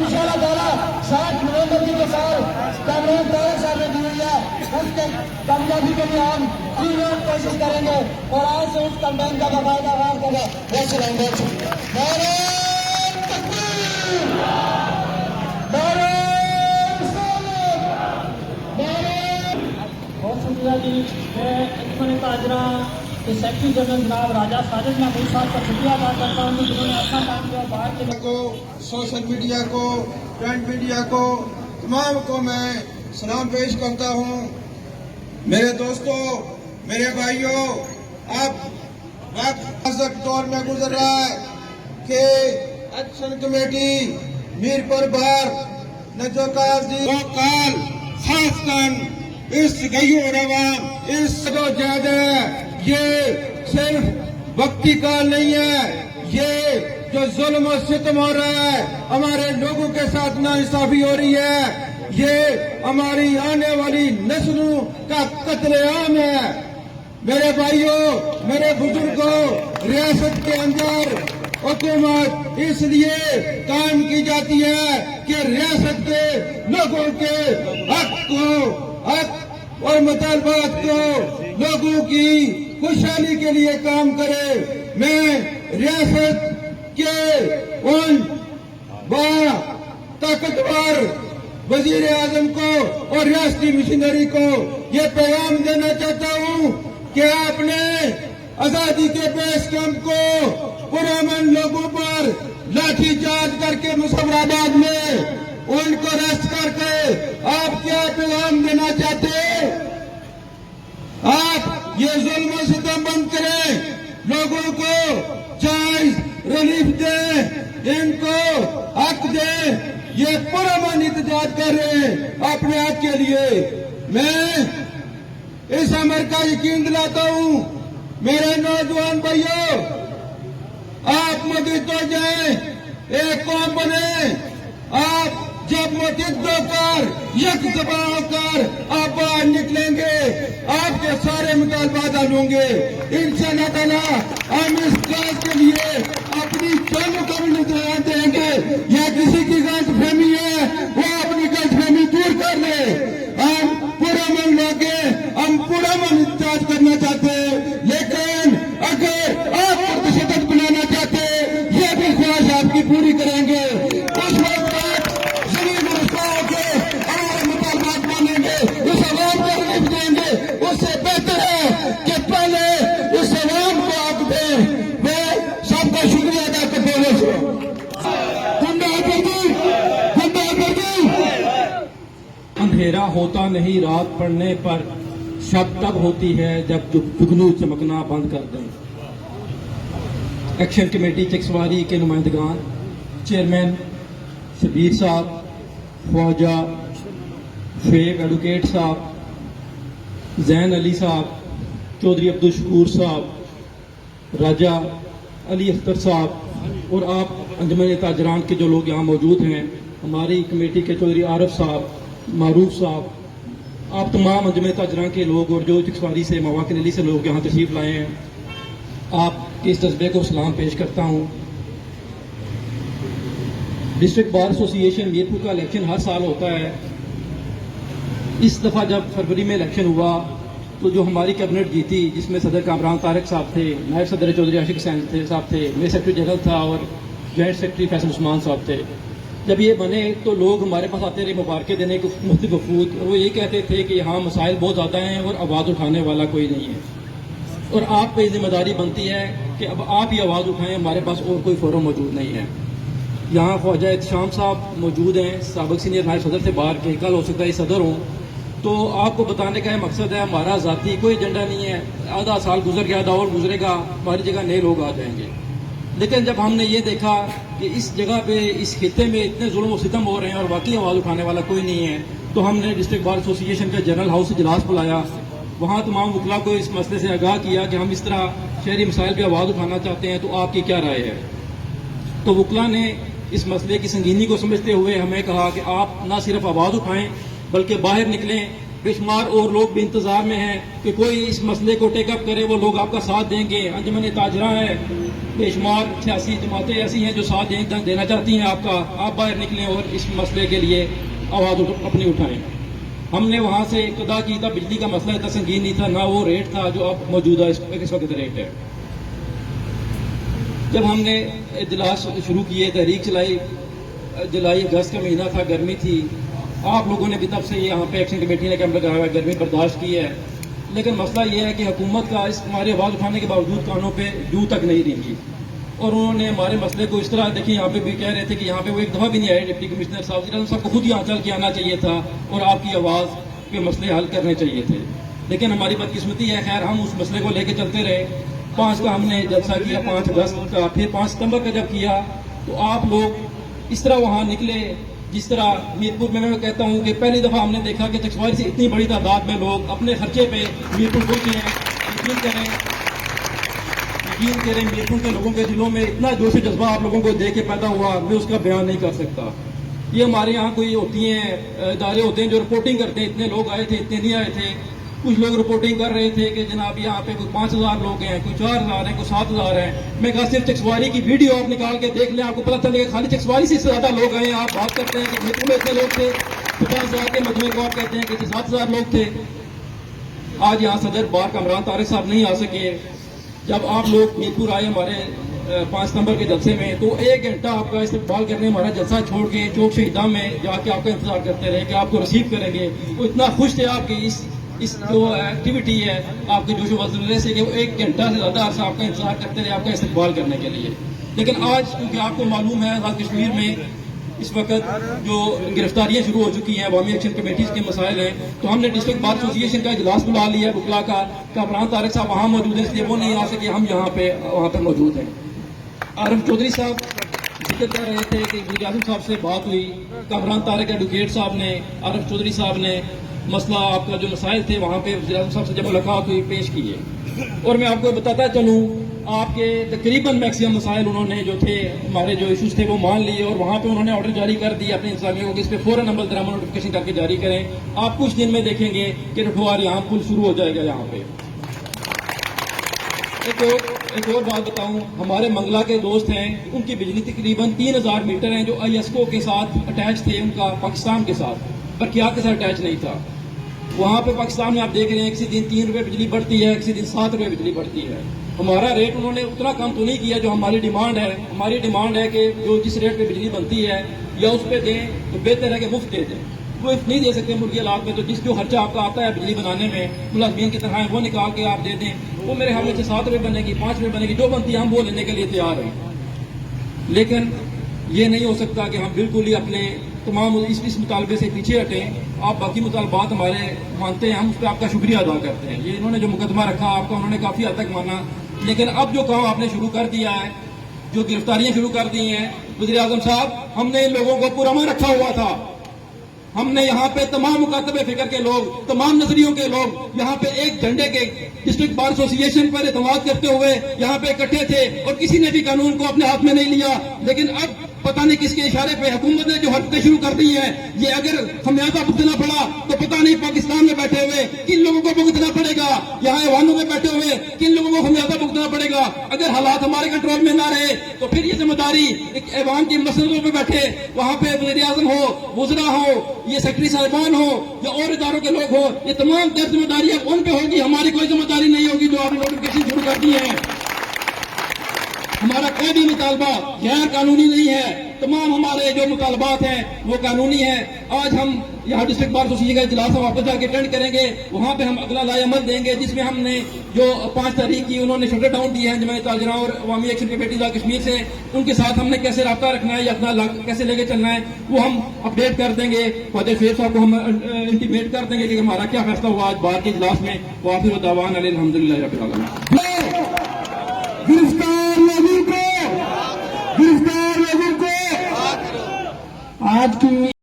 انشاءاللہ تعالیٰ 7 نومبر کی مثال کامران طارق صاحب نے دی ہوئی ہے، اس کے کامیابی کے لیے ہم پوری کوشش کریں گے اور آج سے اس کمپین کا باقاعدہ آغاز کریں گے۔ بہت شکریہ۔ بہت شکریہ جی۔ میں انجمن تاجرہ کے سیکرٹری جنرل جناب راجہ ساجد محمود صاحب کا شکریہ ادا کرتا ہوں جنہوں نے اپنا کام کیا۔ باہر کے کو، سوشل میڈیا کو، پرنٹ میڈیا کو، تمام کو میں سلام پیش کرتا ہوں۔ میرے دوستوں، میرے بھائیوں، اب وقت دور میں گزر رہا ہے کہ ایکشن کمیٹی میر پر بار نجو کازی کال خاص کن اس گیو روان اس جو جہد ہے، یہ صرف وقتی کال نہیں ہے، یہ جو ظلم و ستم ہو رہا ہے، ہمارے لوگوں کے ساتھ ناانصافی ہو رہی ہے، یہ ہماری آنے والی نسلوں کا قتل عام ہے۔ میرے بھائیوں، میرے بزرگوں، ریاست کے اندر حکومت اس لیے قائم کی جاتی ہے کہ ریاست کے لوگوں کے حق اور مطالبات کو، لوگوں کی خوشحالی کے لیے کام کرے۔ میں ریاست کے ان با طاقتور وزیر اعظم کو اور ریاستی مشینری کو یہ پیغام دینا چاہتا ہوں کہ آپ نے آزادی کے بیس کیمپ کو پرامن لوگوں پر لاٹھی چارج کر کے مظفر آباد میں ان کو ریسٹ کر کے آپ کیا پیغام دینا چاہتے ہیں؟ آپ یہ ظلم و ستم بند کریں، لوگوں کو جائز ریلیف دیں، ان کو حق دیں۔ یہ پرامن احتجاج کر رہے ہیں اپنے حق کے لیے۔ میں اس امر کا یقین دلاتا ہوں میرے نوجوان بھائیوں، آپ متحد ہو جائیں، ایک قوم بنیں۔ آپ جب متحد ہو کر یک زبان ہو کر آپ باہر نکلیں گے، آپ کے سارے مطالبات حل ہوں گے انشاءاللہ تعالیٰ۔ ہم اس کام کے لیے اپنی جانوں کو بھی نذران دیں گے۔ یا کسی کی غلط فہمی ہے وہ اپنی غلط فہمی دور کر لے۔ ہم پرامن لوگ ہیں، ہم پرامن احتجاج کرنا چاہتے ہیں، لیکن اگر آپ کو تشدد بنانا چاہتے ہیں، یہ بھی خواہش آپ کی پوری کریں گے۔ اس وقت آپ زمین رسوا ہو کے ہمارے مطالبات مانیں گے، اس عوام کو ریلیف دیں گے۔ اس سے بہتر ہے کہ پہلے اس عوام کو حق دیں۔ میں سب کا شکریہ ادا کرتے ہوئے اندھیرا ہوتا نہیں رات پڑنے پر، شب تب ہوتی ہے جب جگنو چمکنا بند کر دیں۔ ایکشن کمیٹی چکسواری کے نمائندگان، چیئرمین شبیر صاحب، خواجہ فیق ایڈوکیٹ صاحب، زین علی صاحب، چودھری عبدالشکور صاحب، راجہ علی اختر صاحب اور آپ انجمن تاجران کے جو لوگ یہاں موجود ہیں، ہماری کمیٹی کے چودھری عارف صاحب، معروف صاحب، آپ تمام انجمن تاجران کے لوگ اور جو چکسواری سے مواقع علی سے لوگ یہاں تشریف لائے ہیں، آپ کے اس جذبے کو سلام پیش کرتا ہوں۔ ڈسٹرکٹ بار ایسوسی ایشن میرپور کا الیکشن ہر سال ہوتا ہے۔ اس دفعہ جب فروری میں الیکشن ہوا تو جو ہماری کیبنٹ جیتی، جس میں صدر کامران طارق صاحب تھے، نائب صدر چودھری عاشق حسین صاحب تھے، میرے سیکرٹری جنرل تھا اور جوائنٹ سیکرٹری فیصل عثمان صاحب تھے، جب یہ بنے تو لوگ ہمارے پاس آتے رہے مبارکیں دینے کے مختلف وفود، اور وہ یہ کہتے تھے کہ یہاں مسائل بہت زیادہ ہیں اور آواز اٹھانے والا کوئی نہیں ہے، اور آپ پہ ذمہ داری بنتی ہے کہ اب آپ ہی آواز اٹھائیں، ہمارے پاس اور کوئی فورم موجود نہیں ہے۔ یہاں خواجہ احتشام صاحب موجود ہیں، سابق سینئر نائب صدر سے باہر کے، کل ہو سکتا ہے صدر ہوں، تو آپ کو بتانے کا یہ مقصد ہے ہمارا ذاتی کوئی ایجنڈا نہیں ہے۔ آدھا سال گزر گیا، آدھا اور گزرے گا، ہماری جگہ نئے لوگ آ جائیں گے، لیکن جب ہم نے یہ دیکھا کہ اس جگہ پہ اس خطے میں اتنے ظلم و ستم ہو رہے ہیں اور واقعی آواز اٹھانے والا کوئی نہیں ہے، تو ہم نے ڈسٹرکٹ بار ایسوسی ایشن کا جنرل ہاؤس اجلاس بلایا، وہاں تمام وکلاء کو اس مسئلے سے آگاہ کیا کہ ہم اس طرح شہری مسائل پہ آواز اٹھانا چاہتے ہیں، تو آپ کی کیا رائے ہے؟ تو وکلاء نے اس مسئلے کی سنگینی کو سمجھتے ہوئے ہمیں کہا کہ آپ نہ صرف آواز اٹھائیں بلکہ باہر نکلیں، بےشمار اور لوگ بھی انتظار میں ہیں کہ کوئی اس مسئلے کو ٹیک اپ کرے، وہ لوگ آپ کا ساتھ دیں گے۔ انجمن تاجراں ہے، بے شمار سیاسی جماعتیں ایسی ہیں جو ساتھ دینا چاہتی ہیں آپ کا۔ آپ باہر نکلیں اور اس مسئلے کے لیے آواز اپنی اٹھائیں۔ ہم نے وہاں سے ابتدا کی تھا، بجلی کا مسئلہ اتنا سنگین نہیں تھا، نہ وہ ریٹ تھا جو اب موجودہ اس وقت ریٹ ہے۔ جب ہم نے اجلاس شروع کیے، تحریک چلائی، جولائی اگست کا مہینہ تھا، گرمی تھی، آپ لوگوں نے بھی تب سے یہاں پہ ایکشن کمیٹی نے کیمپ لگایا ہوا ہے، گرمی برداشت کی ہے، لیکن مسئلہ یہ ہے کہ حکومت کا اس ہماری آواز اٹھانے کے باوجود کانوں پہ جو تک نہیں رینگی، اور انہوں نے ہمارے مسئلے کو اس طرح دیکھیں، یہاں پہ بھی کہہ رہے تھے کہ یہاں پہ وہ ایک دفعہ بھی نہیں آئے ڈپٹی کمشنر صاحب، سب کو خود یہاں چل کے آنا چاہیے تھا اور آپ کی آواز کے مسئلے حل کرنے چاہیے تھے، لیکن ہماری بدقسمتی ہے، خیر ہم اس مسئلے کو لے کے چلتے رہے۔ 5 کا ہم نے جلسہ کیا، 5 اگست کا، پھر 5 ستمبر کا جب کیا تو آپ لوگ اس طرح وہاں نکلے جس طرح میرپور میں کہتا ہوں کہ پہلی دفعہ ہم نے دیکھا کہ چکسواری سے اتنی بڑی تعداد میں لوگ اپنے خرچے پہ میرپور پہنچے ہیں۔ یقین کریں میرپور کے لوگوں کے دلوں میں اتنا جوش و جذبہ آپ لوگوں کو دیکھ کے پیدا ہوا، میں اس کا بیان نہیں کر سکتا۔ یہ ہمارے یہاں کوئی ہوتی ہیں ادارے ہوتے ہیں جو رپورٹنگ کرتے ہیں، اتنے لوگ آئے تھے، اتنے نہیں آئے تھے۔ کچھ لوگ رپورٹنگ کر رہے تھے کہ جناب یہاں پہ کوئی 5000 لوگ ہیں، کوئی 4000 ہیں، کوئی 7000 ہیں۔ میں کہا صرف چکسواری کی ویڈیو آپ نکال کے دیکھ لیں، آپ کو پتہ چلے گا خالی چکسواری سے زیادہ لوگ آئے ہیں۔ آپ بات کرتے ہیں کہ میرپور میں اتنے لوگ تھے، 50,000 کے مجموعے کو آپ کہتے ہیں کہ 7000 لوگ تھے۔ آج یہاں صدر بار کامران طارق صاحب نہیں آ سکے۔ جب آپ لوگ میرپور آئے ہمارے 5 ستمبر کے جلسے میں، تو 1 گھنٹہ آپ کا استقبال کرنے ہمارا جلسہ چھوڑ کے چوک شہیداں میں جا کے آپ کا انتظار کرتے رہے کہ آپ کو ریسیو کریں گے۔ وہ اتنا خوش تھے آپ کی اس جو ایکٹیویٹی ہے آپ کے جوش و وزر سے کہ وہ 1 گھنٹہ سے زیادہ عرصہ آپ کا انتظار کرتے رہے آپ کا استقبال کرنے کے لیے۔ لیکن آج کیونکہ آپ کو معلوم ہے آزاد کشمیر میں اس وقت جو گرفتاریاں شروع ہو چکی ہیں، عوامی ایکشن کمیٹیز کے مسائل ہیں، تو ہم نے ڈسٹرکٹ بار ایسوسی ایشن کا اجلاس بلا لیا ہے بکلا کا، کامران طارق صاحب وہاں موجود ہیں، اس لیے وہ نہیں آ سکے، ہم یہاں پہ وہاں پہ موجود ہیں۔ عارف چودھری صاحب ذکر کر رہے تھے کہ وزیر اعظم صاحب سے بات ہوئی، کامران طارق ایڈوکیٹ صاحب نے، عارف چودھری صاحب نے مسئلہ آپ کا جو مسائل تھے وہاں پہ وزیر اعظم صاحب سے جب ملاقات ہوئی پیش کیے، اور میں آپ کو بتاتا چلوں آپ کے تقریباً میکسیمم مسائل انہوں نے جو تھے ہمارے جو ایشوز تھے وہ مان لیے، اور وہاں پہ انہوں نے آرڈر جاری کر دی اپنے انتظامیہ کو کہ اس پہ فوراً عمل درآمد نوٹیفکیشن کر کے جاری کریں۔ آپ کچھ دن میں دیکھیں گے کہ رٹھوار یہاں پل شروع ہو جائے گا یہاں پہ۔ ایک اور بات بتاؤں، ہمارے منگلا کے دوست ہیں، ان کی بجلی تقریباً 3000 میٹر ہیں جو آئی ایس کو کے ساتھ اٹیچ تھے، ان کا پاکستان کے ساتھ، برقیات کے ساتھ اٹیچ نہیں تھا۔ وہاں پہ پاکستان میں آپ دیکھ رہے ہیں کسی دن 3 روپے بجلی بڑھتی ہے، کسی دن 7 روپے بجلی بڑھتی ہے۔ ہمارا ریٹ انہوں نے اتنا کم تو نہیں کیا جو ہماری ڈیمانڈ ہے۔ ہماری ڈیمانڈ ہے کہ جو جس ریٹ پہ بجلی بنتی ہے یا اس پہ دیں تو بہتر ہے کہ مفت دے دیں۔ مفت نہیں دے سکتے ملکی حالات میں، تو جس جو خرچہ آپ کا آتا ہے بجلی بنانے میں ملازمین کی طرح وہ نکال کے آپ دے دیں، وہ میرے خیال میں 7 روپے بنے گی، 5 روپے بنے گی، جو بنتی ہے ہم وہ لینے کے لیے تیار ہیں۔ لیکن یہ نہیں ہو سکتا کہ ہم بالکل ہی اپنے تمام اس مطالبے سے پیچھے ہٹیں۔ آپ باقی مطالبات ہمارے مانتے ہیں، ہم اس پہ آپ کا شکریہ ادا کرتے ہیں۔ یہ انہوں نے جو مقدمہ رکھا آپ کا انہوں نے کافی حد تک مانا، لیکن اب جو کام آپ نے شروع کر دیا ہے، جو گرفتاریاں شروع کر دی ہیں وزیر اعظم صاحب، ہم نے ان لوگوں کو پرامن رکھا ہوا تھا۔ ہم نے یہاں پہ تمام مکاتب فکر کے لوگ، تمام نظریوں کے لوگ یہاں پہ ایک جھنڈے کے ڈسٹرکٹ بار ایسوسی ایشن پر اعتماد کرتے ہوئے یہاں پہ اکٹھے تھے، اور کسی نے بھی قانون کو اپنے ہاتھ میں نہیں لیا۔ لیکن اب پتہ نہیں کس کے اشارے پہ حکومت نے جو حرکتیں شروع کر دی ہیں، یہ اگر خمیازہ بھگتنا پڑا تو پتہ نہیں پاکستان میں بیٹھے ہوئے کن لوگوں کو بھگتنا پڑے گا، یہاں ایوانوں میں بیٹھے ہوئے کن لوگوں کو خمیازہ بھگتنا پڑے گا۔ اگر حالات ہمارے کنٹرول میں نہ رہے تو پھر یہ ذمہ داری ایک ایوان کی مسندوں پہ بیٹھے، وہاں پہ وزیر اعظم ہو، وزراء ہو، یہ سیکرٹری صاحبان ہو یا اور اداروں کے لوگ ہو، یہ تمام تر ذمہ داریاں ان پہ ہوگی، ہماری کوئی ذمہ داری نہیں ہوگی جو آپ نے نوٹیفکیشن شروع کر دی ہے۔ ہمارا کوئی بھی مطالبہ غیر قانونی نہیں ہے، تمام ہمارے جو مطالبات ہیں وہ قانونی ہیں۔ آج ہم یہاں ڈسٹرکٹ بار ایسوسی ایشن کا اجلاس ہم واپس جا کے اٹینڈ کریں گے، وہاں پہ ہم اگلا لائے عمل دیں گے، جس میں ہم نے جو 5 تاریخ کی انہوں نے شٹر ڈاؤن دی ہے جمعیت تاجراں اور عوامی ایکشن کمیٹی کشمیر سے، ان کے ساتھ ہم نے کیسے رابطہ رکھنا ہے یا اپنا کیسے لے کے چلنا ہے وہ ہم اپڈیٹ کر دیں گے۔ خواجہ شعیب صاحب کو ہم انٹیمیٹ کر دیں گے کہ ہمارا کیا فیصلہ ہوا آج بعد کے اجلاس میں۔ وآخر دعوانا الحمدللہ رب العالمین۔ گرفتار وزیر کو آج کی